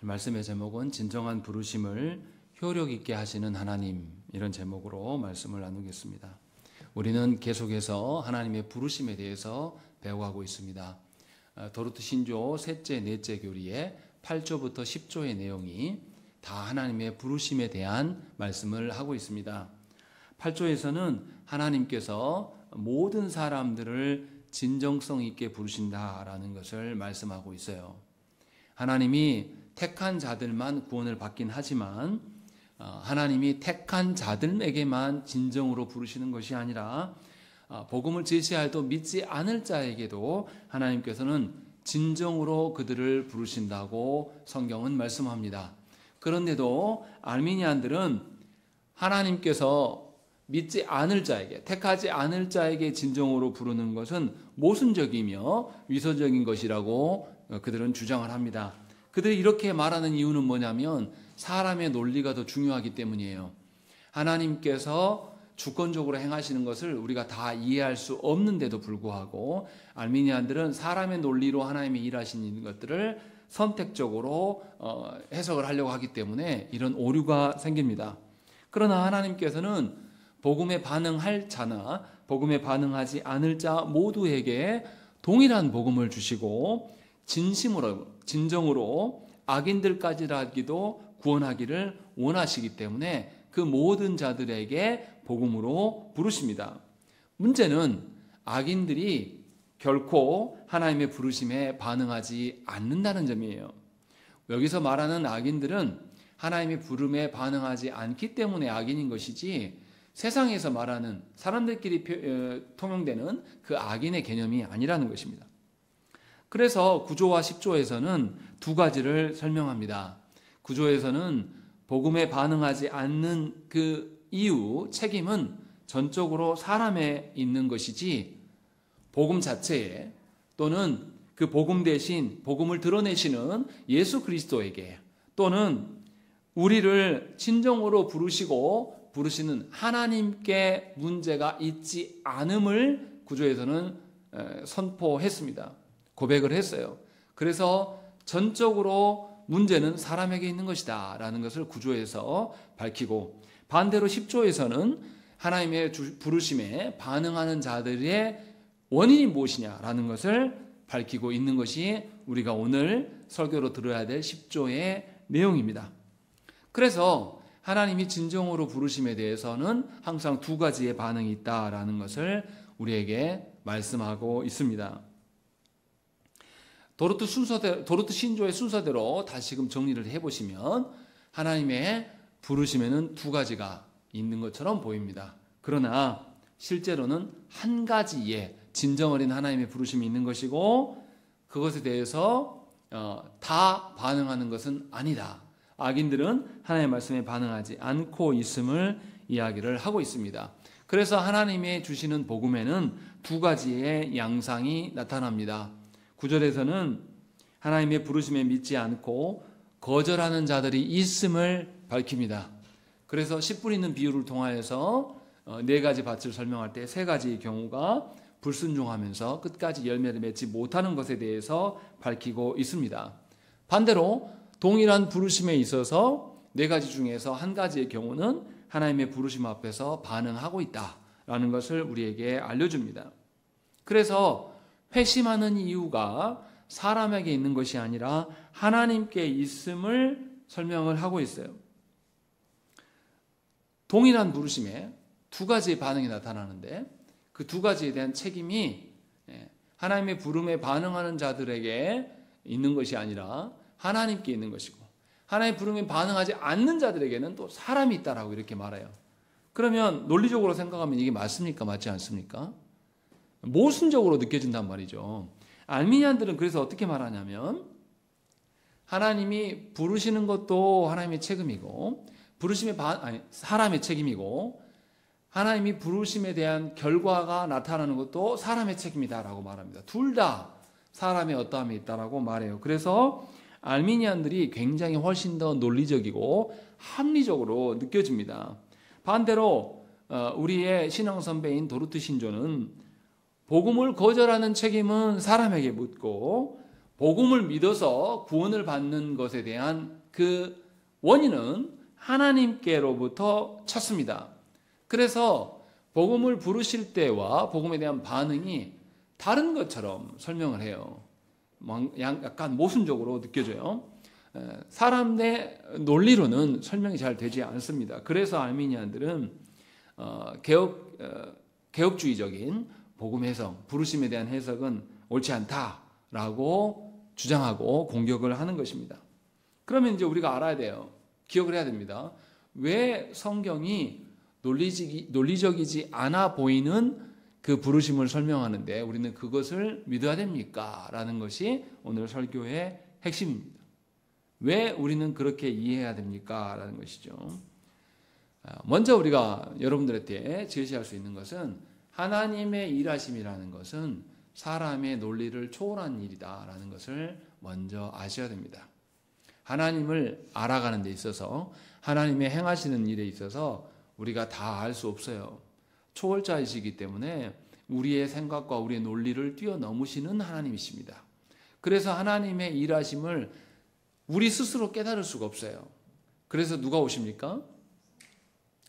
말씀의 제목은 진정한 부르심을 효력 있게 하시는 하나님, 이런 제목으로 말씀을 나누겠습니다. 우리는 계속해서 하나님의 부르심에 대해서 배워가고 있습니다. 도르트 신조 셋째, 넷째 교리의 8조부터 10조의 내용이 다 하나님의 부르심에 대한 말씀을 하고 있습니다. 8조에서는 하나님께서 모든 사람들을 진정성 있게 부르신다라는 것을 말씀하고 있어요. 하나님이 택한 자들만 구원을 받긴 하지만 하나님이 택한 자들에게만 진정으로 부르시는 것이 아니라 복음을 제시하여도 믿지 않을 자에게도 하나님께서는 진정으로 그들을 부르신다고 성경은 말씀합니다. 그런데도 알미니안들은 하나님께서 믿지 않을 자에게, 택하지 않을 자에게 진정으로 부르는 것은 모순적이며 위선적인 것이라고 그들은 주장을 합니다. 그들이 이렇게 말하는 이유는 뭐냐면 사람의 논리가 더 중요하기 때문이에요. 하나님께서 주권적으로 행하시는 것을 우리가 다 이해할 수 없는데도 불구하고 알미니안들은 사람의 논리로 하나님이 일하시는 것들을 선택적으로 해석을 하려고 하기 때문에 이런 오류가 생깁니다. 그러나 하나님께서는 복음에 반응할 자나 복음에 반응하지 않을 자 모두에게 동일한 복음을 주시고 진정으로 악인들까지라도 구원하기를 원하시기 때문에 그 모든 자들에게 복음으로 부르십니다. 문제는 악인들이 결코 하나님의 부르심에 반응하지 않는다는 점이에요. 여기서 말하는 악인들은 하나님의 부름에 반응하지 않기 때문에 악인인 것이지 세상에서 말하는 사람들끼리 통용되는 그 악인의 개념이 아니라는 것입니다. 그래서 9조와 10조에서는 두 가지를 설명합니다. 9조에서는 복음에 반응하지 않는 그 이유, 책임은 전적으로 사람에 있는 것이지 복음 자체에 또는 그 복음 대신 복음을 드러내시는 예수 그리스도에게 또는 우리를 진정으로 부르시는 하나님께 문제가 있지 않음을 9조에서는 선포했습니다. 고백을 했어요. 그래서 전적으로 문제는 사람에게 있는 것이다 라는 것을 9조에서 밝히고 반대로 10조에서는 하나님의 부르심에 반응하는 자들의 원인이 무엇이냐라는 것을 밝히고 있는 것이 우리가 오늘 설교로 들어야 될 10조의 내용입니다. 그래서 하나님이 진정으로 부르심에 대해서는 항상 두 가지의 반응이 있다라는 것을 우리에게 말씀하고 있습니다. 도르트 신조의 순서대로 다시금 정리를 해보시면 하나님의 부르심에는 두 가지가 있는 것처럼 보입니다. 그러나 실제로는 한 가지의 진정 어린 하나님의 부르심이 있는 것이고 그것에 대해서 다 반응하는 것은 아니다. 악인들은 하나님의 말씀에 반응하지 않고 있음을 이야기를 하고 있습니다. 그래서 하나님의 주시는 복음에는 두 가지의 양상이 나타납니다. 9절에서는 하나님의 부르심에 믿지 않고 거절하는 자들이 있음을 밝힙니다. 그래서 씨 뿌리는 비유를 통하여서 네 가지 밭을 설명할 때 세 가지의 경우가 불순종하면서 끝까지 열매를 맺지 못하는 것에 대해서 밝히고 있습니다. 반대로 동일한 부르심에 있어서 네 가지 중에서 한 가지의 경우는 하나님의 부르심 앞에서 반응하고 있다라는 것을 우리에게 알려줍니다. 그래서 회심하는 이유가 사람에게 있는 것이 아니라 하나님께 있음을 설명을 하고 있어요. 동일한 부르심에 두 가지의 반응이 나타나는데 그 두 가지에 대한 책임이 하나님의 부름에 반응하는 자들에게 있는 것이 아니라 하나님께 있는 것이고 하나님의 부름에 반응하지 않는 자들에게는 또 사람이 있다라고 이렇게 말해요. 그러면 논리적으로 생각하면 이게 맞습니까? 맞지 않습니까? 모순적으로 느껴진단 말이죠. 알미니안들은 그래서 어떻게 말하냐면 하나님이 부르시는 것도 하나님의 책임이고 사람의 책임이고 하나님이 부르심에 대한 결과가 나타나는 것도 사람의 책임이다라고 말합니다. 둘 다 사람의 어떠함이 있다라고 말해요. 그래서 알미니안들이 굉장히 훨씬 더 논리적이고 합리적으로 느껴집니다. 반대로 우리의 신앙 선배인 도르트 신조는 복음을 거절하는 책임은 사람에게 묻고 복음을 믿어서 구원을 받는 것에 대한 그 원인은 하나님께로부터 찾습니다. 그래서 복음을 부르실 때와 복음에 대한 반응이 다른 것처럼 설명을 해요. 약간 모순적으로 느껴져요. 사람의 논리로는 설명이 잘 되지 않습니다. 그래서 알미니안들은 개혁주의적인 복음 해석, 부르심에 대한 해석은 옳지 않다라고 주장하고 공격을 하는 것입니다. 그러면 이제 우리가 알아야 돼요. 기억을 해야 됩니다. 왜 성경이 논리적이지 않아 보이는 그 부르심을 설명하는데 우리는 그것을 믿어야 됩니까? 라는 것이 오늘 설교의 핵심입니다. 왜 우리는 그렇게 이해해야 됩니까? 라는 것이죠. 먼저 우리가 여러분들한테 제시할 수 있는 것은 하나님의 일하심이라는 것은 사람의 논리를 초월한 일이다라는 것을 먼저 아셔야 됩니다. 하나님을 알아가는 데 있어서 하나님의 행하시는 일에 있어서 우리가 다 알 수 없어요. 초월자이시기 때문에 우리의 생각과 우리의 논리를 뛰어넘으시는 하나님이십니다. 그래서 하나님의 일하심을 우리 스스로 깨달을 수가 없어요. 그래서 누가 오십니까?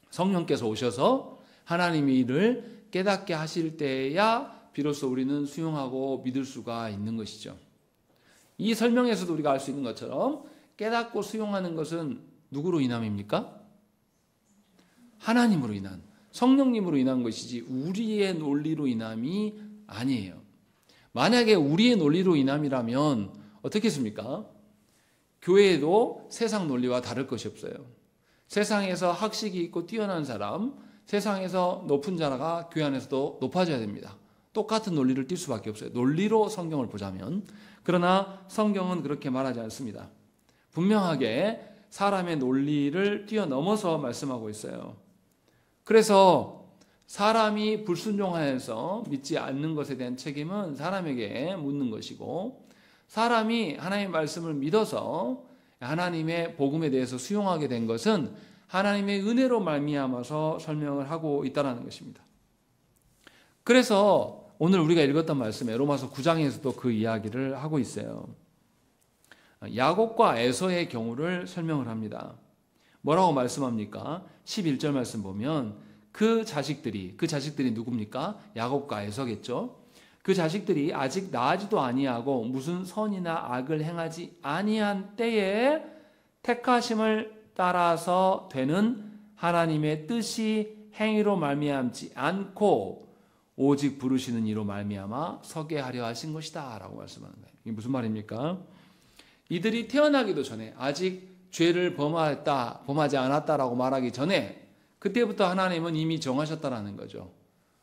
성령께서 오셔서 하나님의 일을 깨닫게 하실 때야 비로소 우리는 수용하고 믿을 수가 있는 것이죠. 이 설명에서도 우리가 알 수 있는 것처럼 깨닫고 수용하는 것은 누구로 인함입니까? 하나님으로 인한, 성령님으로 인한 것이지 우리의 논리로 인함이 아니에요. 만약에 우리의 논리로 인함이라면 어떻겠습니까? 교회에도 세상 논리와 다를 것이 없어요. 세상에서 학식이 있고 뛰어난 사람, 세상에서 높은 자가 교회 안에서도 높아져야 됩니다. 똑같은 논리를 띌 수밖에 없어요. 논리로 성경을 보자면. 그러나 성경은 그렇게 말하지 않습니다. 분명하게 사람의 논리를 뛰어넘어서 말씀하고 있어요. 그래서 사람이 불순종하여서 믿지 않는 것에 대한 책임은 사람에게 묻는 것이고, 사람이 하나님의 말씀을 믿어서 하나님의 복음에 대해서 수용하게 된 것은 하나님의 은혜로 말미암아서 설명을 하고 있다는 것입니다. 그래서 오늘 우리가 읽었던 말씀에 로마서 9장에서도 그 이야기를 하고 있어요. 야곱과 에서의 경우를 설명을 합니다. 뭐라고 말씀합니까? 11절 말씀 보면 그 자식들이 누굽니까? 야곱과 에서겠죠. 그 자식들이 아직 나아지도 아니하고 무슨 선이나 악을 행하지 아니한 때에 택하심을 따라서 되는 하나님의 뜻이 행위로 말미암지 않고 오직 부르시는 이로 말미암아 서게 하려 하신 것이다 라고 말씀하는 거예요. 이게 무슨 말입니까? 이들이 태어나기도 전에 아직 죄를 범하지 않았다라고 말하기 전에 그때부터 하나님은 이미 정하셨다라는 거죠.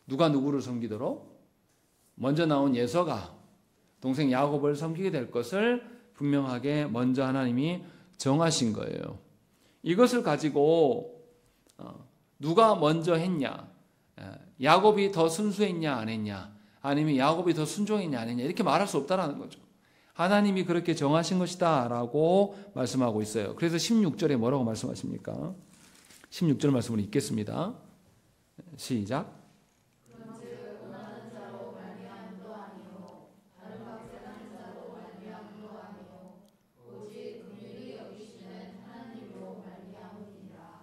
누가 누구를 섬기도록? 먼저 나온 예서가 동생 야곱을 섬기게 될 것을 분명하게 먼저 하나님이 정하신 거예요. 이것을 가지고 누가 먼저 했냐, 야곱이 더 순수했냐 안 했냐, 아니면 야곱이 더 순종했냐 안 했냐 이렇게 말할 수 없다라는 거죠. 하나님이 그렇게 정하신 것이다 라고 말씀하고 있어요. 그래서 16절에 뭐라고 말씀하십니까? 16절 말씀을 읽겠습니다. 시작.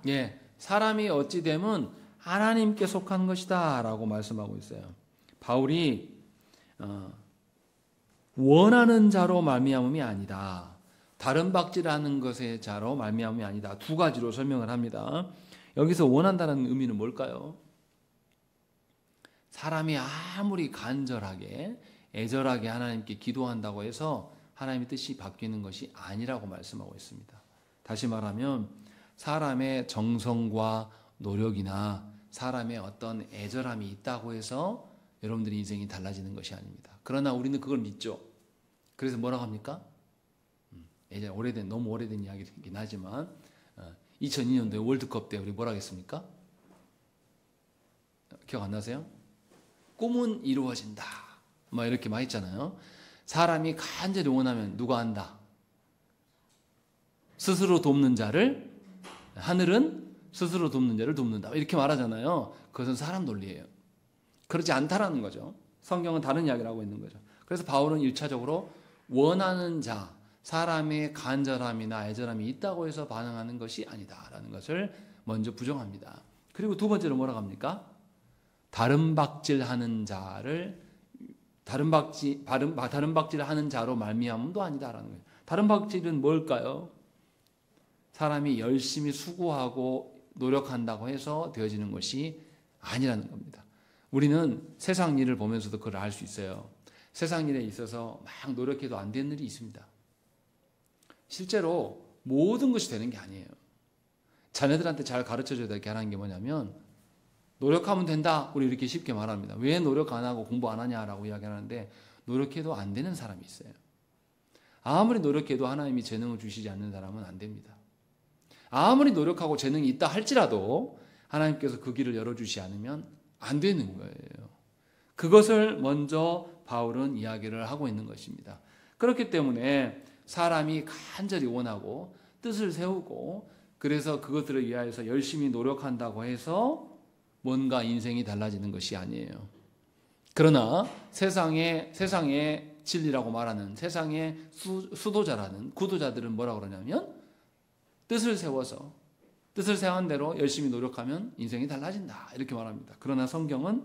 예, 사람이 어찌 되면 하나님께 속한 것이다 라고 말씀하고 있어요. 바울이 원하는 자로 말미암음이 아니다. 다른 박질하는 것의 자로 말미암음이 아니다. 두 가지로 설명을 합니다. 여기서 원한다는 의미는 뭘까요? 사람이 아무리 간절하게 애절하게 하나님께 기도한다고 해서 하나님의 뜻이 바뀌는 것이 아니라고 말씀하고 있습니다. 다시 말하면 사람의 정성과 노력이나 사람의 어떤 애절함이 있다고 해서 여러분들의 인생이 달라지는 것이 아닙니다. 그러나 우리는 그걸 믿죠. 그래서 뭐라고 합니까? 예전에 너무 오래된 이야기이긴 하지만 2002년도에 월드컵 때 우리 뭐라고 했습니까? 기억 안 나세요? 꿈은 이루어진다. 막 이렇게 막 했잖아요. 사람이 간절히 원하면 누가 한다? 스스로 돕는 자를, 하늘은 스스로 돕는 자를 돕는다. 이렇게 말하잖아요. 그것은 사람 논리예요. 그렇지 않다라는 거죠. 성경은 다른 이야기를 하고 있는 거죠. 그래서 바울은 1차적으로 원하는 자, 사람의 간절함이나 애절함이 있다고 해서 반응하는 것이 아니다라는 것을 먼저 부정합니다. 그리고 두 번째로 뭐라고 합니까? 다른 박질하는 자를 다른 박질하는 자로 말미암음도 아니다라는 거예요. 다른 박질은 뭘까요? 사람이 열심히 수고하고 노력한다고 해서 되어지는 것이 아니라는 겁니다. 우리는 세상 일을 보면서도 그걸 알 수 있어요. 세상 일에 있어서 막 노력해도 안 되는 일이 있습니다. 실제로 모든 것이 되는 게 아니에요. 자녀들한테 잘 가르쳐줘야 될 게 하나는 게 뭐냐면 노력하면 된다. 우리 이렇게 쉽게 말합니다. 왜 노력 안 하고 공부 안 하냐라고 이야기하는데 노력해도 안 되는 사람이 있어요. 아무리 노력해도 하나님이 재능을 주시지 않는 사람은 안 됩니다. 아무리 노력하고 재능이 있다 할지라도 하나님께서 그 길을 열어주시 않으면 안 되는 거예요. 그것을 먼저 바울은 이야기를 하고 있는 것입니다. 그렇기 때문에 사람이 간절히 원하고 뜻을 세우고 그래서 그것들을 위하여서 열심히 노력한다고 해서 뭔가 인생이 달라지는 것이 아니에요. 그러나 세상의 진리라고 말하는 세상의 수도자라는 구도자들은 뭐라고 그러냐면 뜻을 세워서 뜻을 세운 대로 열심히 노력하면 인생이 달라진다 이렇게 말합니다. 그러나 성경은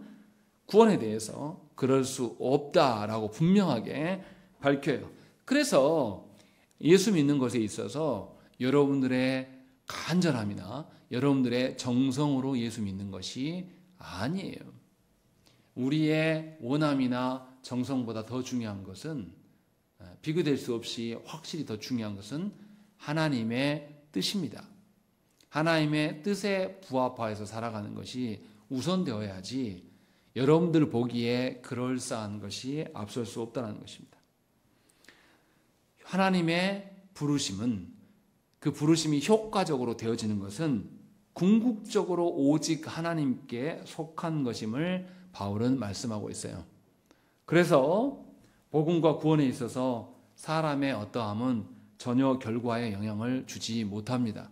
구원에 대해서 그럴 수 없다라고 분명하게 밝혀요. 그래서 예수 믿는 것에 있어서 여러분들의 간절함이나 여러분들의 정성으로 예수 믿는 것이 아니에요. 우리의 원함이나 정성보다 더 중요한 것은 비교될 수 없이 확실히 더 중요한 것은 하나님의 뜻입니다. 하나님의 뜻에 부합하여서 살아가는 것이 우선되어야지 여러분들 보기에 그럴싸한 것이 앞설 수 없다는 것입니다. 하나님의 부르심은 그 부르심이 효과적으로 되어지는 것은 궁극적으로 오직 하나님께 속한 것임을 바울은 말씀하고 있어요. 그래서 복음과 구원에 있어서 사람의 어떠함은 전혀 결과에 영향을 주지 못합니다.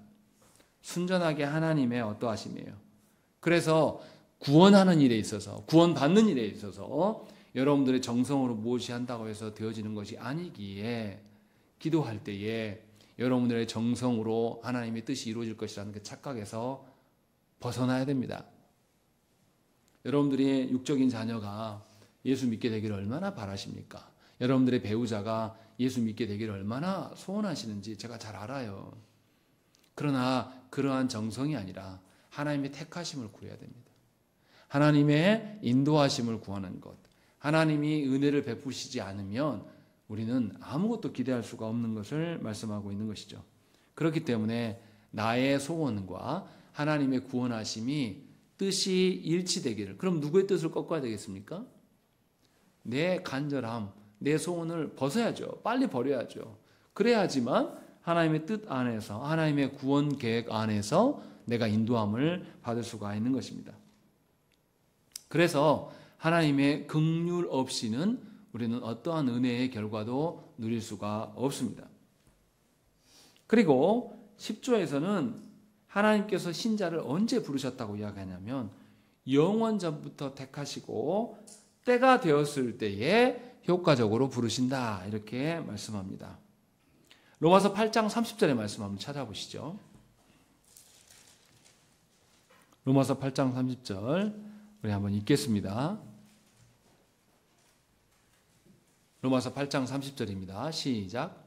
순전하게 하나님의 어떠하심이에요. 그래서 구원하는 일에 있어서 구원받는 일에 있어서 여러분들의 정성으로 무엇이 한다고 해서 되어지는 것이 아니기에 기도할 때에 여러분들의 정성으로 하나님의 뜻이 이루어질 것이라는 그 착각에서 벗어나야 됩니다. 여러분들이 육적인 자녀가 예수 믿게 되기를 얼마나 바라십니까? 여러분들의 배우자가 예수 믿게 되기를 얼마나 소원하시는지 제가 잘 알아요. 그러나 그러한 정성이 아니라 하나님의 택하심을 구해야 됩니다. 하나님의 인도하심을 구하는 것. 하나님이 은혜를 베푸시지 않으면 우리는 아무것도 기대할 수가 없는 것을 말씀하고 있는 것이죠. 그렇기 때문에 나의 소원과 하나님의 구원하심이 뜻이 일치되기를. 그럼 누구의 뜻을 꺾어야 되겠습니까? 내 간절함, 내 소원을 벗어야죠. 빨리 버려야죠. 그래야지만 하나님의 뜻 안에서 하나님의 구원 계획 안에서 내가 인도함을 받을 수가 있는 것입니다. 그래서 하나님의 긍휼 없이는 우리는 어떠한 은혜의 결과도 누릴 수가 없습니다. 그리고 10조에서는 하나님께서 신자를 언제 부르셨다고 이야기하냐면 영원 전부터 택하시고 때가 되었을 때에 효과적으로 부르신다 이렇게 말씀합니다. 로마서 8장 30절의 말씀 한번 찾아보시죠. 로마서 8장 30절 우리 한번 읽겠습니다. 로마서 8장 30절입니다. 시작.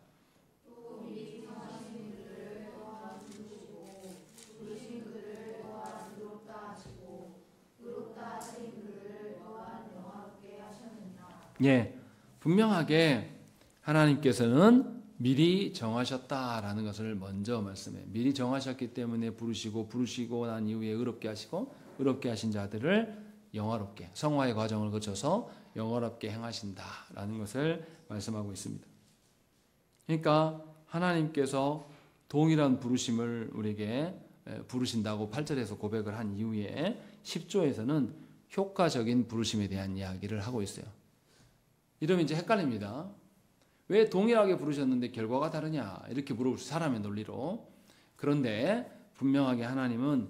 예, 분명하게 하나님께서는 미리 정하셨다라는 것을 먼저 말씀해요. 미리 정하셨기 때문에 부르시고 난 이후에 의롭게 하시고 의롭게 하신 자들을 영화롭게 성화의 과정을 거쳐서 영화롭게 행하신다라는 것을 말씀하고 있습니다. 그러니까 하나님께서 동일한 부르심을 우리에게 부르신다고 8절에서 고백을 한 이후에 10조에서는 효과적인 부르심에 대한 이야기를 하고 있어요. 이러면 이제 헷갈립니다. 왜 동일하게 부르셨는데 결과가 다르냐 이렇게 물어볼 수 사람의 논리로. 그런데 분명하게 하나님은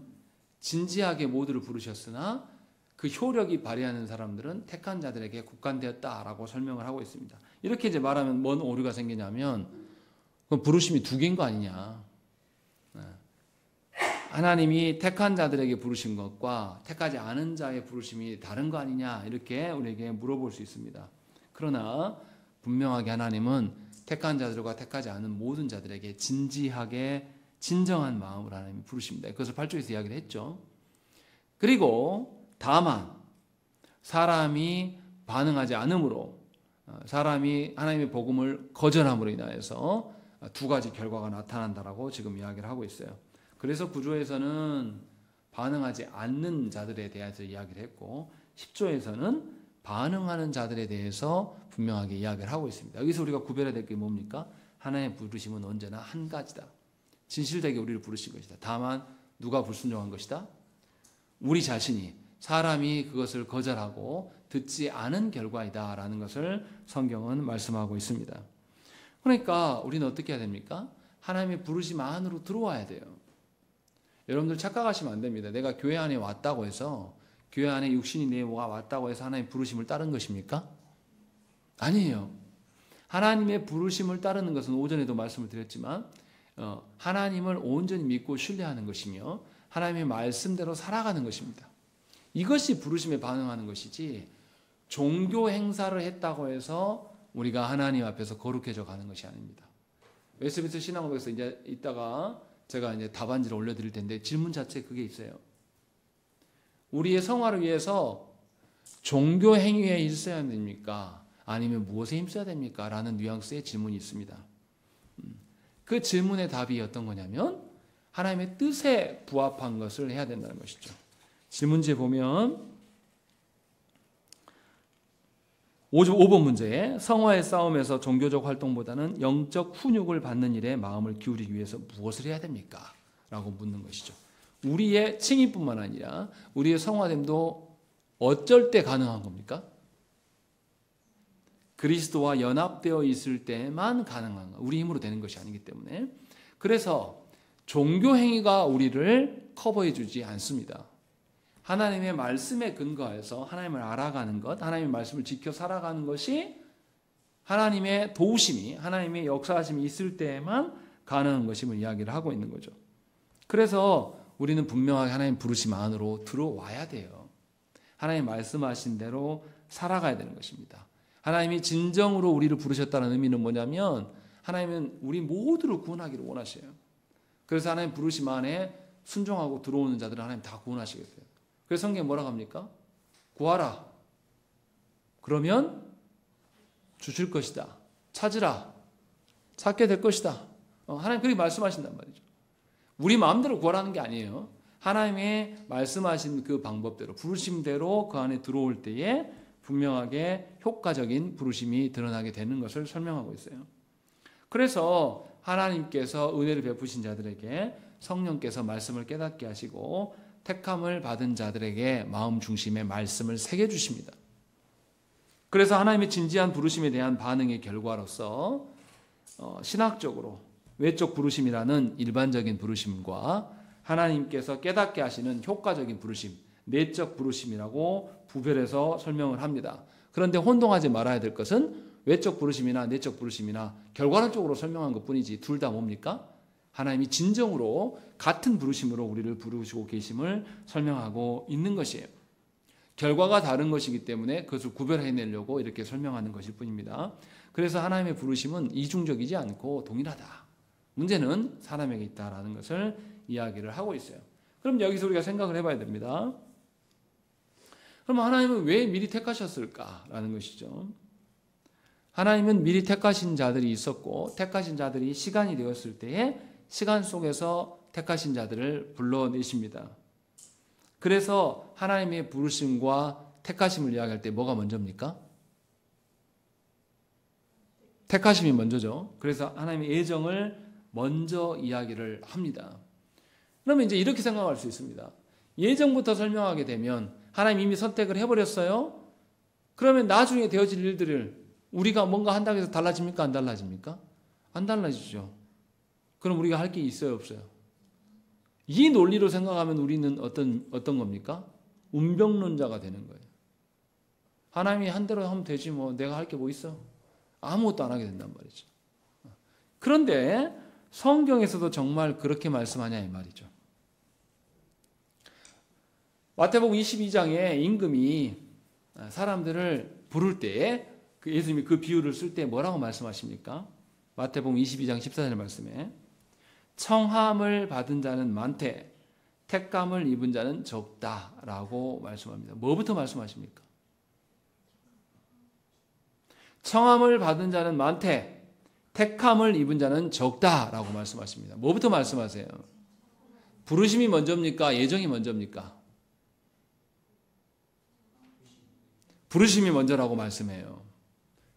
진지하게 모두를 부르셨으나 그 효력이 발휘하는 사람들은 택한 자들에게 국한되었다라고 설명을 하고 있습니다. 이렇게 이제 말하면 뭔 오류가 생기냐면 그럼 부르심이 두 개인 거 아니냐. 하나님이 택한 자들에게 부르신 것과 택하지 않은 자의 부르심이 다른 거 아니냐 이렇게 우리에게 물어볼 수 있습니다. 그러나 분명하게 하나님은 택한 자들과 택하지 않은 모든 자들에게 진지하게 진정한 마음으로 하나님이 부르십니다. 그것을 8절에서 이야기를 했죠. 그리고 다만 사람이 반응하지 않으므로, 사람이 하나님의 복음을 거절함으로 인하여서 두 가지 결과가 나타난다라고 지금 이야기를 하고 있어요. 그래서 9조에서는 반응하지 않는 자들에 대해서 이야기를 했고 10조에서는 반응하는 자들에 대해서 분명하게 이야기를 하고 있습니다. 여기서 우리가 구별해야 될 게 뭡니까? 하나님의 부르심은 언제나 한 가지다. 진실되게 우리를 부르신 것이다. 다만 누가 불순종한 것이다? 우리 자신이, 사람이 그것을 거절하고 듣지 않은 결과이다라는 것을 성경은 말씀하고 있습니다. 그러니까 우리는 어떻게 해야 됩니까? 하나님의 부르심 안으로 들어와야 돼요. 여러분들 착각하시면 안 됩니다. 내가 교회 안에 왔다고 해서, 교회 안에 육신이 내 뭐가 왔다고 해서 하나님의 부르심을 따른 것입니까? 아니에요. 하나님의 부르심을 따르는 것은 오전에도 말씀을 드렸지만 하나님을 온전히 믿고 신뢰하는 것이며 하나님의 말씀대로 살아가는 것입니다. 이것이 부르심에 반응하는 것이지, 종교 행사를 했다고 해서 우리가 하나님 앞에서 거룩해져 가는 것이 아닙니다. 웨스트민스터 신앙고백에서 이제 이따가 제가 이제 답안지를 올려드릴 텐데 질문 자체에 그게 있어요. 우리의 성화를 위해서 종교 행위에 있어야 됩니까? 아니면 무엇에 힘써야 됩니까? 라는 뉘앙스의 질문이 있습니다. 그 질문의 답이 어떤 거냐면 하나님의 뜻에 부합한 것을 해야 된다는 것이죠. 질문지에 보면 5번 문제에 성화의 싸움에서 종교적 활동보다는 영적 훈육을 받는 일에 마음을 기울이기 위해서 무엇을 해야 됩니까? 라고 묻는 것이죠. 우리의 칭의뿐만 아니라 우리의 성화됨도 어쩔 때 가능한 겁니까? 그리스도와 연합되어 있을 때만 가능한 거. 우리 힘으로 되는 것이 아니기 때문에. 그래서 종교 행위가 우리를 커버해 주지 않습니다. 하나님의 말씀에 근거해서 하나님을 알아가는 것, 하나님의 말씀을 지켜 살아가는 것이 하나님의 도우심이, 하나님의 역사하심이 있을 때에만 가능한 것임을 이야기를 하고 있는 거죠. 그래서 우리는 분명하게 하나님 부르심 안으로 들어와야 돼요. 하나님 말씀하신 대로 살아가야 되는 것입니다. 하나님이 진정으로 우리를 부르셨다는 의미는 뭐냐면 하나님은 우리 모두를 구원하기를 원하셔요. 그래서 하나님 부르심 안에 순종하고 들어오는 자들은 하나님 다 구원하시겠어요. 그래서 성경에 뭐라고 합니까? 구하라. 그러면 주실 것이다. 찾으라. 찾게 될 것이다. 하나님 그렇게 말씀하신단 말이죠. 우리 마음대로 구하라는 게 아니에요. 하나님의 말씀하신 그 방법대로, 부르심대로 그 안에 들어올 때에 분명하게 효과적인 부르심이 드러나게 되는 것을 설명하고 있어요. 그래서 하나님께서 은혜를 베푸신 자들에게 성령께서 말씀을 깨닫게 하시고 택함을 받은 자들에게 마음 중심의 말씀을 새겨주십니다. 그래서 하나님의 진지한 부르심에 대한 반응의 결과로서 신학적으로 외적 부르심이라는 일반적인 부르심과 하나님께서 깨닫게 하시는 효과적인 부르심, 내적 부르심이라고 구별해서 설명을 합니다. 그런데 혼동하지 말아야 될 것은 외적 부르심이나 내적 부르심이나 결과론적으로 설명한 것뿐이지 둘 다 뭡니까? 하나님이 진정으로 같은 부르심으로 우리를 부르시고 계심을 설명하고 있는 것이에요. 결과가 다른 것이기 때문에 그것을 구별해내려고 이렇게 설명하는 것일 뿐입니다. 그래서 하나님의 부르심은 이중적이지 않고 동일하다. 문제는 사람에게 있다라는 것을 이야기를 하고 있어요. 그럼 여기서 우리가 생각을 해봐야 됩니다. 그럼 하나님은 왜 미리 택하셨을까라는 것이죠. 하나님은 미리 택하신 자들이 있었고 택하신 자들이 시간이 되었을 때에 시간 속에서 택하신 자들을 불러내십니다. 그래서 하나님의 부르심과 택하심을 이야기할 때 뭐가 먼저입니까? 택하심이 먼저죠. 그래서 하나님의 예정을 먼저 이야기를 합니다. 그러면 이제 이렇게 생각할 수 있습니다. 예정부터 설명하게 되면 하나님 이미 선택을 해버렸어요. 그러면 나중에 되어질 일들을 우리가 뭔가 한다고 해서 달라집니까? 안 달라집니까? 안 달라지죠. 그럼 우리가 할 게 있어요? 없어요? 이 논리로 생각하면 우리는 어떤 겁니까? 운명론자가 되는 거예요. 하나님이 한 대로 하면 되지 뭐 내가 할 게 뭐 있어? 아무것도 안 하게 된단 말이죠. 그런데 성경에서도 정말 그렇게 말씀하냐 이 말이죠. 마태복음 22장에 임금이 사람들을 부를 때 예수님이 그 비유를 쓸 때 뭐라고 말씀하십니까? 마태복음 22장 14절 말씀에 청함을 받은 자는 많되 택감을 입은 자는 적다라고 말씀합니다. 뭐부터 말씀하십니까? 청함을 받은 자는 많되 택함을 입은 자는 적다라고 말씀하십니다. 뭐부터 말씀하세요? 부르심이 먼저입니까? 예정이 먼저입니까? 부르심이 먼저라고 말씀해요.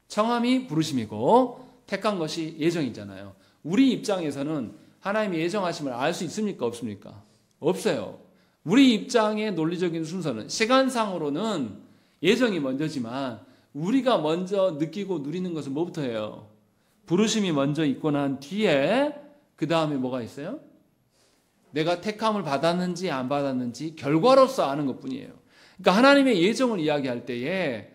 청함이 부르심이고 택한 것이 예정이잖아요. 우리 입장에서는 하나님의 예정하심을 알 수 있습니까? 없습니까? 없어요. 우리 입장의 논리적인 순서는 시간상으로는 예정이 먼저지만 우리가 먼저 느끼고 누리는 것은 뭐부터 해요? 부르심이 먼저 있고 난 뒤에 그 다음에 뭐가 있어요? 내가 택함을 받았는지 안 받았는지 결과로서 아는 것뿐이에요. 그러니까 하나님의 예정을 이야기할 때에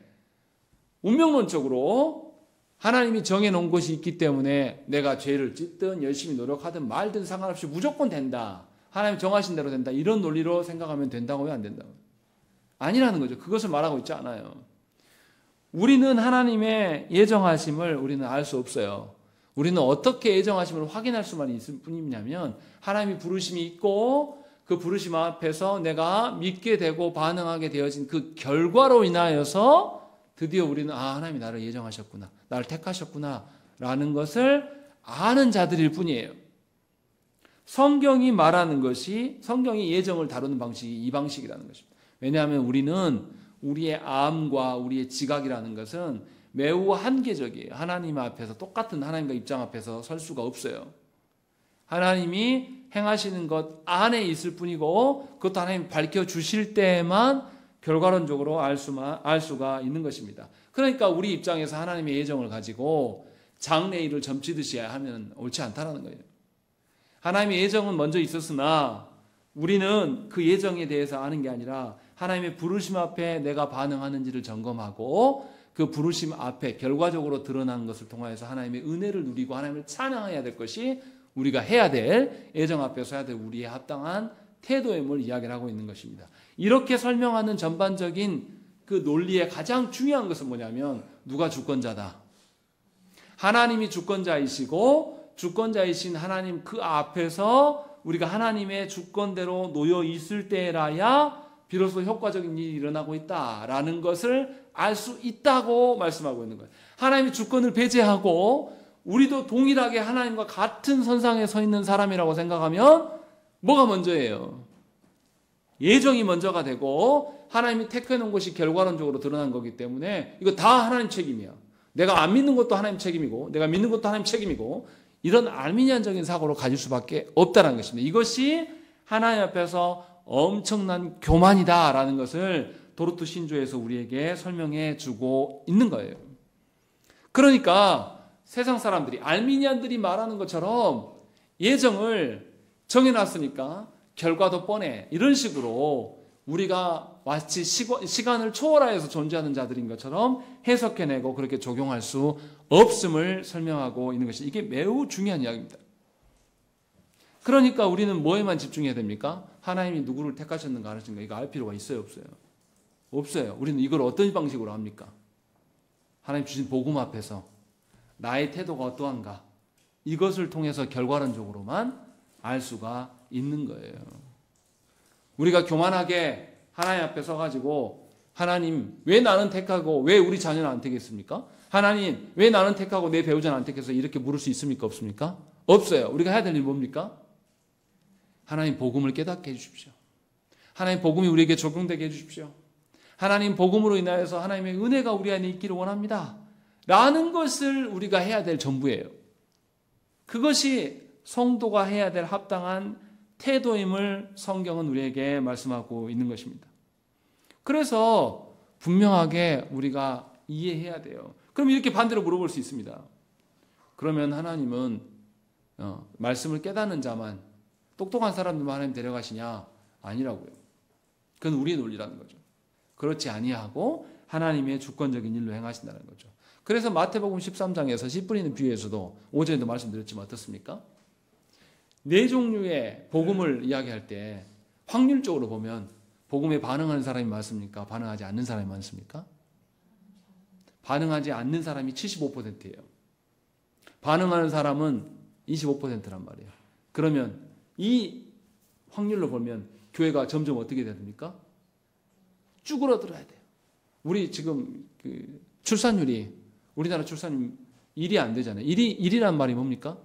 운명론적으로 하나님이 정해놓은 것이 있기 때문에 내가 죄를 짓든 열심히 노력하든 말든 상관없이 무조건 된다. 하나님이 정하신 대로 된다. 이런 논리로 생각하면 된다고요? 안 된다고요? 아니라는 거죠. 그것을 말하고 있지 않아요. 우리는 하나님의 예정하심을 우리는 알 수 없어요. 우리는 어떻게 예정하심을 확인할 수만 있을 뿐이냐면 하나님이 부르심이 있고 그 부르심 앞에서 내가 믿게 되고 반응하게 되어진 그 결과로 인하여서 드디어 우리는 하나님이 나를 예정하셨구나. 나를 택하셨구나. 라는 것을 아는 자들일 뿐이에요. 성경이 말하는 것이 성경이 예정을 다루는 방식이 이 방식이라는 것입니다. 왜냐하면 우리는 우리의 암과 우리의 지각이라는 것은 매우 한계적이에요. 하나님 앞에서 똑같은 하나님과 입장 앞에서 설 수가 없어요. 하나님이 행하시는 것 안에 있을 뿐이고 그것도 하나님이 밝혀주실 때에만 결과론적으로 알 수가 있는 것입니다. 그러니까 우리 입장에서 하나님의 예정을 가지고 장래일을 점치듯이 하면 옳지 않다는 거예요. 하나님의 예정은 먼저 있었으나 우리는 그 예정에 대해서 아는 게 아니라 하나님의 부르심 앞에 내가 반응하는지를 점검하고 그 부르심 앞에 결과적으로 드러난 것을 통하여서 하나님의 은혜를 누리고 하나님을 찬양해야 될 것이 우리가 해야 될 예정 앞에서 해야 될 우리의 합당한 태도임을 이야기를 하고 있는 것입니다. 이렇게 설명하는 전반적인 그 논리의 가장 중요한 것은 뭐냐면 누가 주권자다. 하나님이 주권자이시고 주권자이신 하나님 그 앞에서 우리가 하나님의 주권대로 놓여 있을 때라야 비로소 효과적인 일이 일어나고 있다라는 것을 알 수 있다고 말씀하고 있는 거예요. 하나님이 주권을 배제하고 우리도 동일하게 하나님과 같은 선상에 서 있는 사람이라고 생각하면 뭐가 먼저예요? 예정이 먼저가 되고 하나님이 택해놓은 것이 결과론적으로 드러난 거기 때문에 이거 다 하나님 책임이야. 내가 안 믿는 것도 하나님 책임이고 내가 믿는 것도 하나님 책임이고 이런 알미니안적인 사고로 가질 수밖에 없다는 것입니다. 이것이 하나님 앞에서 엄청난 교만이다라는 것을 도르트 신조에서 우리에게 설명해 주고 있는 거예요. 그러니까 세상 사람들이 알미니안들이 말하는 것처럼 예정을 정해놨으니까 결과도 뻔해 이런 식으로 우리가 마치 시간을 초월하여서 존재하는 자들인 것처럼 해석해내고 그렇게 적용할 수 없음을 설명하고 있는 것이 이게 매우 중요한 이야기입니다. 그러니까 우리는 뭐에만 집중해야 됩니까? 하나님이 누구를 택하셨는가 안 하셨는가 이거 알 필요가 있어요 없어요? 없어요. 우리는 이걸 어떤 방식으로 합니까? 하나님 주신 복음 앞에서 나의 태도가 어떠한가 이것을 통해서 결과론적으로만 알 수가 있는 거예요. 우리가 교만하게 하나님 앞에 서가지고 하나님 왜 나는 택하고 왜 우리 자녀는 안 택했습니까? 하나님 왜 나는 택하고 내 배우자는 안 택해서 이렇게 물을 수 있습니까? 없습니까? 없어요. 우리가 해야 될 일이 뭡니까? 하나님 복음을 깨닫게 해주십시오. 하나님 복음이 우리에게 적용되게 해주십시오. 하나님 복음으로 인하여서 하나님의 은혜가 우리 안에 있기를 원합니다. 라는 것을 우리가 해야 될 전부예요. 그것이 성도가 해야 될 합당한 태도임을 성경은 우리에게 말씀하고 있는 것입니다. 그래서 분명하게 우리가 이해해야 돼요. 그럼 이렇게 반대로 물어볼 수 있습니다. 그러면 하나님은 말씀을 깨닫는 자만 똑똑한 사람들만 하나님 데려가시냐? 아니라고요. 그건 우리의 논리라는 거죠. 그렇지 아니하고 하나님의 주권적인 일로 행하신다는 거죠. 그래서 마태복음 13장에서 씨 뿌리는 비유에서도 오전에도 말씀드렸지만 어떻습니까? 네 종류의 복음을 이야기할 때 확률적으로 보면 복음에 반응하는 사람이 많습니까? 반응하지 않는 사람이 많습니까? 반응하지 않는 사람이 75%예요. 반응하는 사람은 25%란 말이에요. 그러면 이 확률로 보면 교회가 점점 어떻게 됩니까? 쭈그러들어야 돼요. 우리 지금 출산율이 우리나라 출산율 1이 안 되잖아요. 1이란 말이 뭡니까?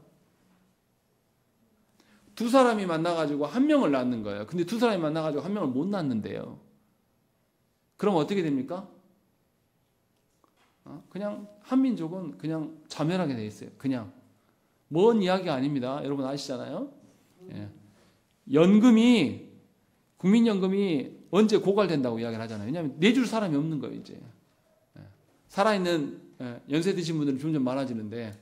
두 사람이 만나가지고 한 명을 낳는 거예요. 근데 두 사람이 만나가지고 한 명을 못 낳는데요. 그럼 어떻게 됩니까? 그냥 한민족은 그냥 자멸하게 돼 있어요. 그냥 먼 이야기가 아닙니다. 여러분 아시잖아요. 예. 연금이 국민연금이 언제 고갈된다고 이야기를 하잖아요. 왜냐하면 내줄 사람이 없는 거예요. 이제 살아있는 연세 드신 분들은 점점 많아지는데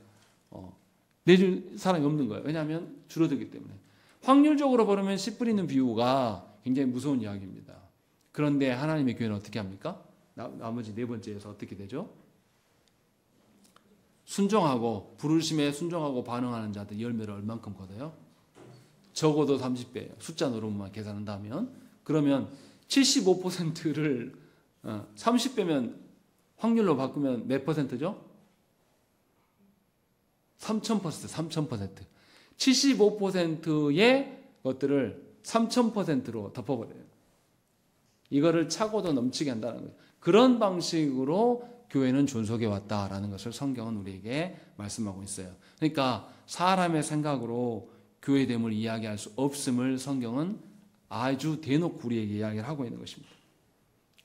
내줄 사람이 없는 거예요. 왜냐하면 줄어들기 때문에. 확률적으로 보면 씨 뿌리는 비유가 굉장히 무서운 이야기입니다. 그런데 하나님의 교회는 어떻게 합니까? 나머지 네 번째에서 어떻게 되죠? 순종하고 부르심에 순종하고 반응하는 자들 열매를 얼만큼 거둬요? 적어도 30배예요. 숫자 노름만 계산한다면. 그러면 75%를 30배면 확률로 바꾸면 몇 퍼센트죠? 3000%. 75%의 것들을 3000%로 덮어버려요. 이거를 차고도 넘치게 한다는 거예요. 그런 방식으로 교회는 존속해 왔다라는 것을 성경은 우리에게 말씀하고 있어요. 그러니까 사람의 생각으로 교회됨을 이야기할 수 없음을 성경은 아주 대놓고 우리에게 이야기를 하고 있는 것입니다.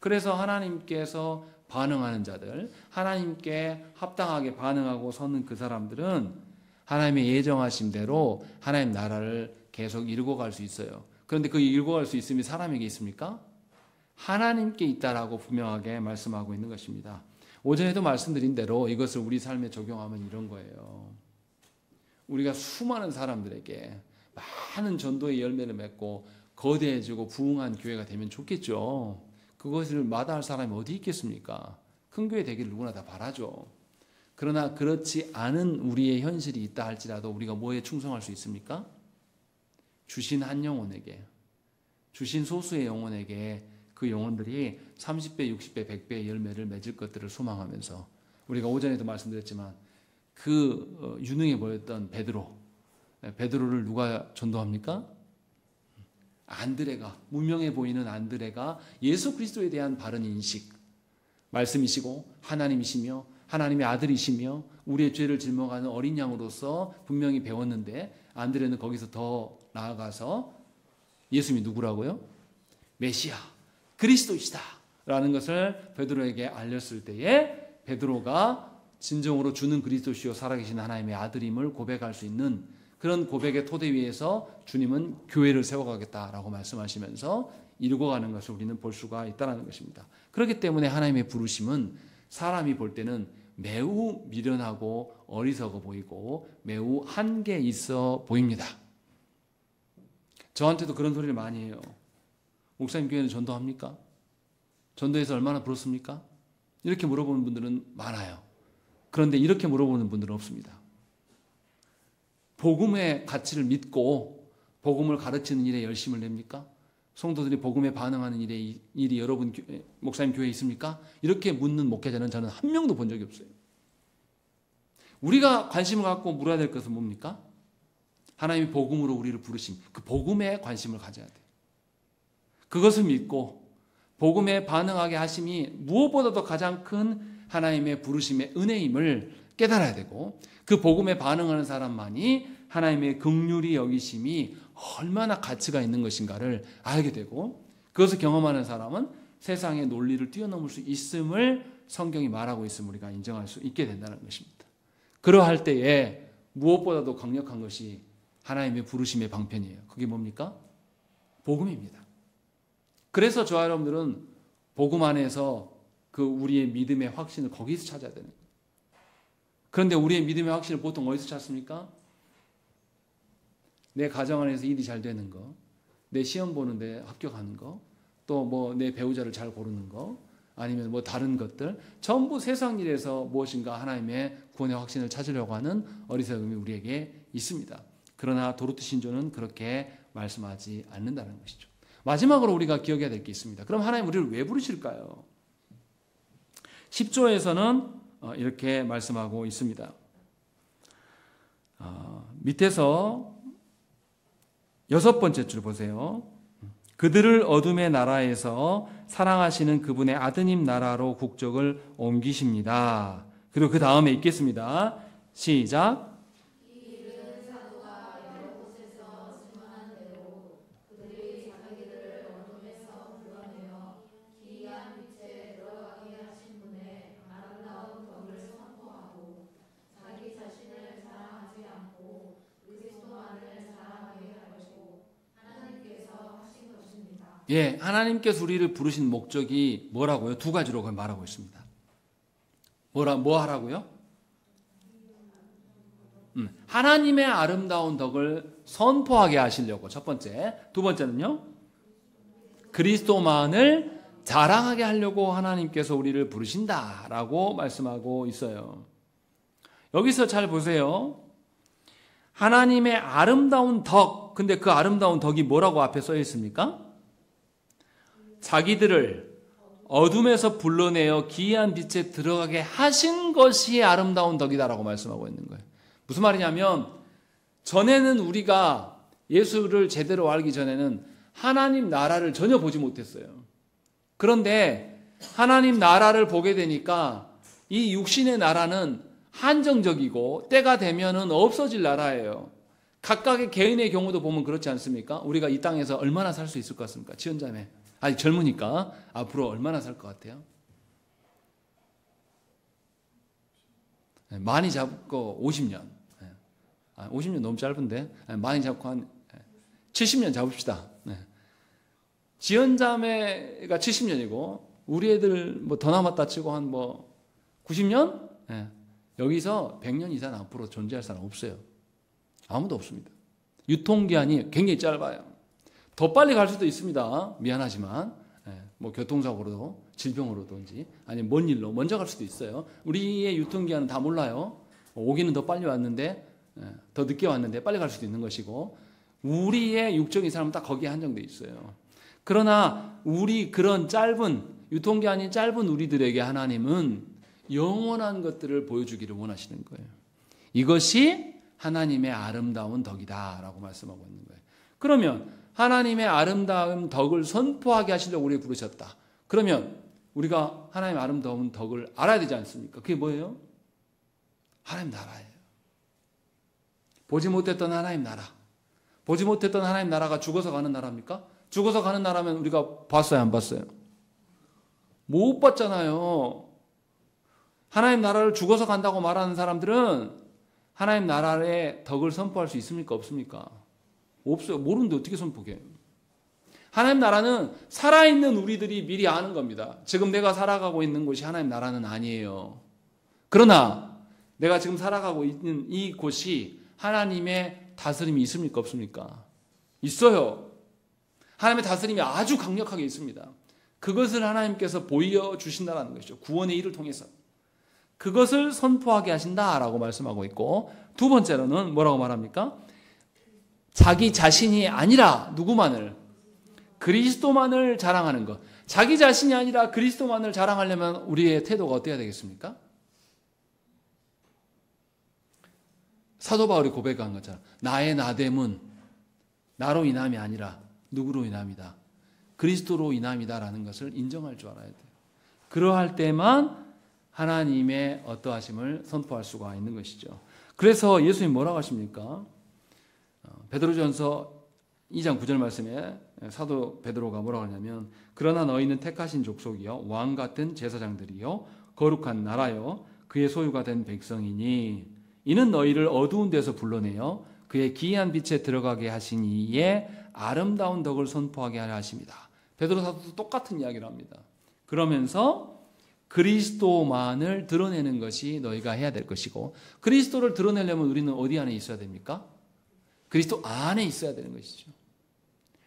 그래서 하나님께서 반응하는 자들, 하나님께 합당하게 반응하고 서는 그 사람들은 하나님의 예정하신 대로 하나님 나라를 계속 이루고 갈 수 있어요. 그런데 그 이루고 갈 수 있음이 사람에게 있습니까? 하나님께 있다라고 분명하게 말씀하고 있는 것입니다. 오전에도 말씀드린 대로 이것을 우리 삶에 적용하면 이런 거예요. 우리가 수많은 사람들에게 많은 전도의 열매를 맺고 거대해지고 부흥한 교회가 되면 좋겠죠. 그것을 마다할 사람이 어디 있겠습니까? 큰 교회 되기를 누구나 다 바라죠. 그러나 그렇지 않은 우리의 현실이 있다 할지라도 우리가 뭐에 충성할 수 있습니까? 주신 한 영혼에게, 주신 소수의 영혼에게 그 영혼들이 30배, 60배, 100배의 열매를 맺을 것들을 소망하면서 우리가 오전에도 말씀드렸지만 그 유능해 보였던 베드로를 누가 전도합니까? 안드레가, 무명해 보이는 안드레가 예수 그리스도에 대한 바른 인식, 말씀이시고 하나님이시며 하나님의 아들이시며 우리의 죄를 짊어가는 어린 양으로서 분명히 배웠는데 안드레는 거기서 더 나아가서 예수님이 누구라고요? 메시아, 그리스도이시다 라는 것을 베드로에게 알렸을 때에 베드로가 진정으로 주는 그리스도시요 살아계신 하나님의 아들임을 고백할 수 있는 그런 고백의 토대 위에서 주님은 교회를 세워가겠다라고 말씀하시면서 이루고 가는 것을 우리는 볼 수가 있다는 것입니다. 그렇기 때문에 하나님의 부르심은 사람이 볼 때는 매우 미련하고 어리석어 보이고 매우 한계 있어 보입니다. 저한테도 그런 소리를 많이 해요. 목사님 교회는 전도합니까? 전도해서 얼마나 부럽습니까? 이렇게 물어보는 분들은 많아요. 그런데 이렇게 물어보는 분들은 없습니다. 복음의 가치를 믿고 복음을 가르치는 일에 열심을 냅니까? 성도들이 복음에 반응하는 일이 여러분 목사님 교회에 있습니까? 이렇게 묻는 목회자는 저는 한 명도 본 적이 없어요. 우리가 관심을 갖고 물어야 될 것은 뭡니까? 하나님이 복음으로 우리를 부르심, 그 복음에 관심을 가져야 돼요. 그것을 믿고 복음에 반응하게 하심이 무엇보다도 가장 큰 하나님의 부르심의 은혜임을 깨달아야 되고 그 복음에 반응하는 사람만이 하나님의 긍휼히 여기심이 얼마나 가치가 있는 것인가를 알게 되고 그것을 경험하는 사람은 세상의 논리를 뛰어넘을 수 있음을 성경이 말하고 있음을 우리가 인정할 수 있게 된다는 것입니다. 그러할 때에 무엇보다도 강력한 것이 하나님의 부르심의 방편이에요. 그게 뭡니까? 복음입니다. 그래서 저와 여러분들은 복음 안에서 그 우리의 믿음의 확신을 거기서 찾아야 되는 거예요. 그런데 우리의 믿음의 확신을 보통 어디서 찾습니까? 내 가정 안에서 일이 잘 되는 거, 내 시험 보는데 합격하는 거, 또 뭐 내 배우자를 잘 고르는 거, 아니면 뭐 다른 것들, 전부 세상 일에서 무엇인가 하나님의 구원의 확신을 찾으려고 하는 어리석음이 우리에게 있습니다. 그러나 도르트 신조는 그렇게 말씀하지 않는다는 것이죠. 마지막으로 우리가 기억해야 될 게 있습니다. 그럼 하나님 우리를 왜 부르실까요? 10조에서는 이렇게 말씀하고 있습니다. 밑에서 6번째 줄 보세요. 그들을 어둠의 나라에서 사랑하시는 그분의 아드님 나라로 국적을 옮기십니다. 그리고 그 다음에 읽겠습니다. 시작. 예, 하나님께서 우리를 부르신 목적이 뭐라고요? 두 가지로 그걸 말하고 있습니다. 뭐 하라고요? 하나님의 아름다운 덕을 선포하게 하시려고 첫 번째. 두 번째는요? 그리스도만을 자랑하게 하려고 하나님께서 우리를 부르신다라고 말씀하고 있어요. 여기서 잘 보세요. 하나님의 아름다운 덕. 근데 그 아름다운 덕이 뭐라고 앞에 써 있습니까? 자기들을 어둠에서 불러내어 기이한 빛에 들어가게 하신 것이 아름다운 덕이다라고 말씀하고 있는 거예요. 무슨 말이냐면 전에는 우리가 예수를 제대로 알기 전에는 하나님 나라를 전혀 보지 못했어요. 그런데 하나님 나라를 보게 되니까 이 육신의 나라는 한정적이고 때가 되면은 없어질 나라예요. 각각의 개인의 경우도 보면 그렇지 않습니까? 우리가 이 땅에서 얼마나 살 수 있을 것 같습니까? 지연자매. 아직 젊으니까 앞으로 얼마나 살 것 같아요? 많이 잡고 50년. 50년 너무 짧은데 많이 잡고 한 70년 잡읍시다. 지연자매가 70년이고 우리 애들 뭐 더 남았다 치고 한 뭐 90년? 여기서 100년 이상 앞으로 존재할 사람 없어요. 아무도 없습니다. 유통기한이 굉장히 짧아요. 더 빨리 갈 수도 있습니다. 미안하지만 뭐 교통사고로도 질병으로든지 아니면 먼 일로 먼저 갈 수도 있어요. 우리의 유통기한은 다 몰라요. 오기는 더 빨리 왔는데 더 늦게 왔는데 빨리 갈 수도 있는 것이고 우리의 육적인 삶은 딱 거기에 한정돼 있어요. 그러나 우리 그런 짧은 유통기한이 짧은 우리들에게 하나님은 영원한 것들을 보여주기를 원하시는 거예요. 이것이 하나님의 아름다운 덕이다라고 말씀하고 있는 거예요. 그러면 하나님의 아름다운 덕을 선포하게 하시려고 우리 부르셨다. 그러면 우리가 하나님의 아름다운 덕을 알아야 되지 않습니까? 그게 뭐예요? 하나님 나라예요. 보지 못했던 하나님 나라. 보지 못했던 하나님 나라가 죽어서 가는 나라입니까? 죽어서 가는 나라면 우리가 봤어요, 안 봤어요? 못 봤잖아요. 하나님 나라를 죽어서 간다고 말하는 사람들은 하나님 나라의 덕을 선포할 수 있습니까? 없습니까? 없어요. 모르는데 어떻게 선포해? 하나님 나라는 살아있는 우리들이 미리 아는 겁니다. 지금 내가 살아가고 있는 곳이 하나님 나라는 아니에요. 그러나 내가 지금 살아가고 있는 이 곳이 하나님의 다스림이 있습니까? 없습니까? 있어요. 하나님의 다스림이 아주 강력하게 있습니다. 그것을 하나님께서 보여주신다는 것이죠. 구원의 일을 통해서. 그것을 선포하게 하신다라고 말씀하고 있고 두 번째로는 뭐라고 말합니까? 자기 자신이 아니라 누구만을? 그리스도만을 자랑하는 것. 자기 자신이 아니라 그리스도만을 자랑하려면 우리의 태도가 어때야 되겠습니까? 사도 바울이 고백한 것처럼 나의 나됨은 나로 인함이 아니라 누구로 인함이다. 그리스도로 인함이다라는 것을 인정할 줄 알아야 돼요. 그러할 때만 하나님의 어떠하심을 선포할 수가 있는 것이죠. 그래서 예수님 뭐라고 하십니까? 베드로전서 2장 9절 말씀에 사도 베드로가 뭐라고 하냐면 그러나 너희는 택하신 족속이요 왕 같은 제사장들이요 거룩한 나라요 그의 소유가 된 백성이니 이는 너희를 어두운 데서 불러내어 그의 기이한 빛에 들어가게 하신 이의 아름다운 덕을 선포하게 하려 하십니다. 베드로 사도도 똑같은 이야기를 합니다. 그러면서 그리스도만을 드러내는 것이 너희가 해야 될 것이고 그리스도를 드러내려면 우리는 어디 안에 있어야 됩니까? 그리스도 안에 있어야 되는 것이죠.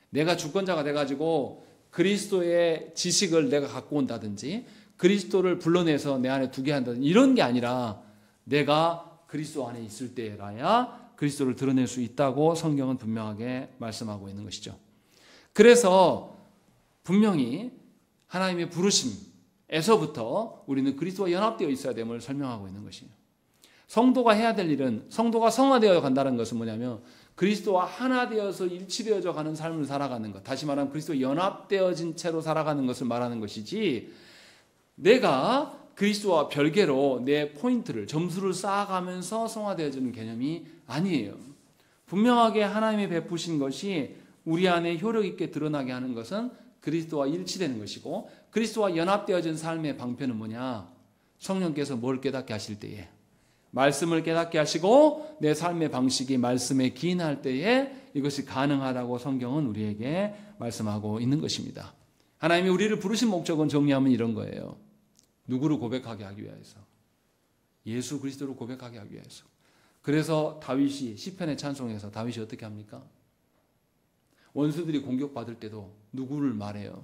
내가 주권자가 돼가지고 그리스도의 지식을 내가 갖고 온다든지 그리스도를 불러내서 내 안에 두게 한다든 이런 게 아니라 내가 그리스도 안에 있을 때라야 그리스도를 드러낼 수 있다고 성경은 분명하게 말씀하고 있는 것이죠. 그래서 분명히 하나님의 부르심에서부터 우리는 그리스도와 연합되어 있어야 됨을 설명하고 있는 것이에요. 성도가 해야 될 일은, 성도가 성화되어 간다는 것은 뭐냐면 그리스도와 하나 되어서 일치되어져 가는 삶을 살아가는 것, 다시 말하면 그리스도와 연합되어진 채로 살아가는 것을 말하는 것이지, 내가 그리스도와 별개로 내 포인트를, 점수를 쌓아가면서 성화되어지는 개념이 아니에요. 분명하게 하나님이 베푸신 것이 우리 안에 효력 있게 드러나게 하는 것은 그리스도와 일치되는 것이고, 그리스도와 연합되어진 삶의 방편은 뭐냐? 성령께서 뭘 깨닫게 하실 때에, 말씀을 깨닫게 하시고 내 삶의 방식이 말씀에 기인할 때에 이것이 가능하다고 성경은 우리에게 말씀하고 있는 것입니다. 하나님이 우리를 부르신 목적은 정리하면 이런 거예요. 누구를 고백하게 하기 위해서? 예수 그리스도를 고백하게 하기 위해서. 그래서 다윗이 시편의 찬송에서 다윗이 어떻게 합니까? 원수들이 공격받을 때도 누구를 말해요?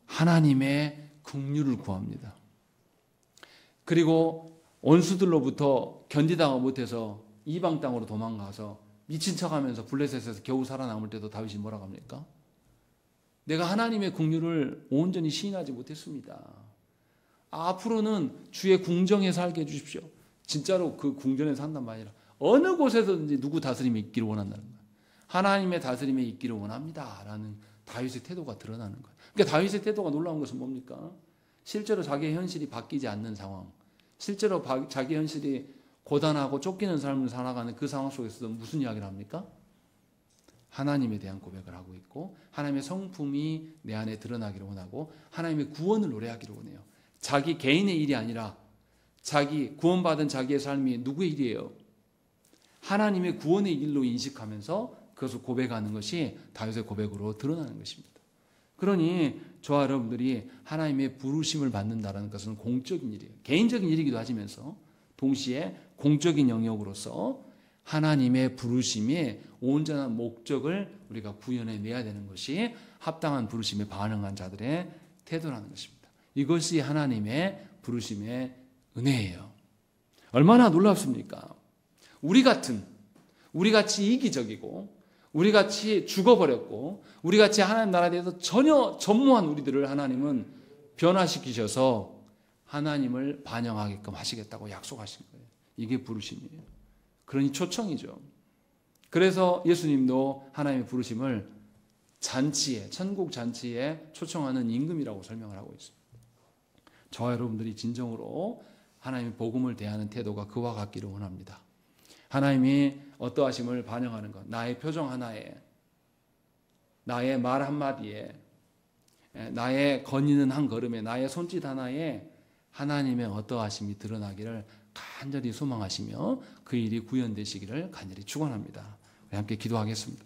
하나님의 긍휼을 구합니다. 그리고 원수들로부터 견디다가 못해서 이방 땅으로 도망가서 미친 척하면서 블레셋에서 겨우 살아남을 때도 다윗이 뭐라고 합니까? 내가 하나님의 긍휼을 온전히 시인하지 못했습니다. 앞으로는 주의 궁정에 살게 해주십시오. 진짜로 그 궁전에 산단 말이라 어느 곳에서든지 누구 다스림에 있기를 원한다는 거예요. 하나님의 다스림에 있기를 원합니다 라는 다윗의 태도가 드러나는 거예요. 그러니까 다윗의 태도가 놀라운 것은 뭡니까? 실제로 자기의 현실이 바뀌지 않는 상황, 실제로 자기 현실이 고단하고 쫓기는 삶을 살아가는 그 상황 속에서도 무슨 이야기를 합니까? 하나님에 대한 고백을 하고 있고 하나님의 성품이 내 안에 드러나기를 원하고 하나님의 구원을 노래하기를 원해요. 자기 개인의 일이 아니라 자기 구원받은 자기의 삶이 누구의 일이에요? 하나님의 구원의 일로 인식하면서 그것을 고백하는 것이 다윗의 고백으로 드러나는 것입니다. 그러니 저와 여러분들이 하나님의 부르심을 받는다는 것은 공적인 일이에요. 개인적인 일이기도 하시면서 동시에 공적인 영역으로서 하나님의 부르심의 온전한 목적을 우리가 구현해내야 되는 것이 합당한 부르심에 반응한 자들의 태도라는 것입니다. 이것이 하나님의 부르심의 은혜예요. 얼마나 놀랍습니까? 우리같이 이기적이고 우리같이 죽어버렸고 우리같이 하나님 나라에 대해서 전혀 전무한 우리들을 하나님은 변화시키셔서 하나님을 반영하게끔 하시겠다고 약속하신 거예요. 이게 부르심이에요. 그러니 초청이죠. 그래서 예수님도 하나님의 부르심을 잔치에, 천국 잔치에 초청하는 임금이라고 설명을 하고 있습니다. 저와 여러분들이 진정으로 하나님의 복음을 대하는 태도가 그와 같기를 원합니다. 하나님이 어떠하심을 반영하는 것, 나의 표정 하나에, 나의 말 한마디에, 나의 거니는 한 걸음에, 나의 손짓 하나에 하나님의 어떠하심이 드러나기를 간절히 소망하시며 그 일이 구현되시기를 간절히 축원합니다. 우리 함께 기도하겠습니다.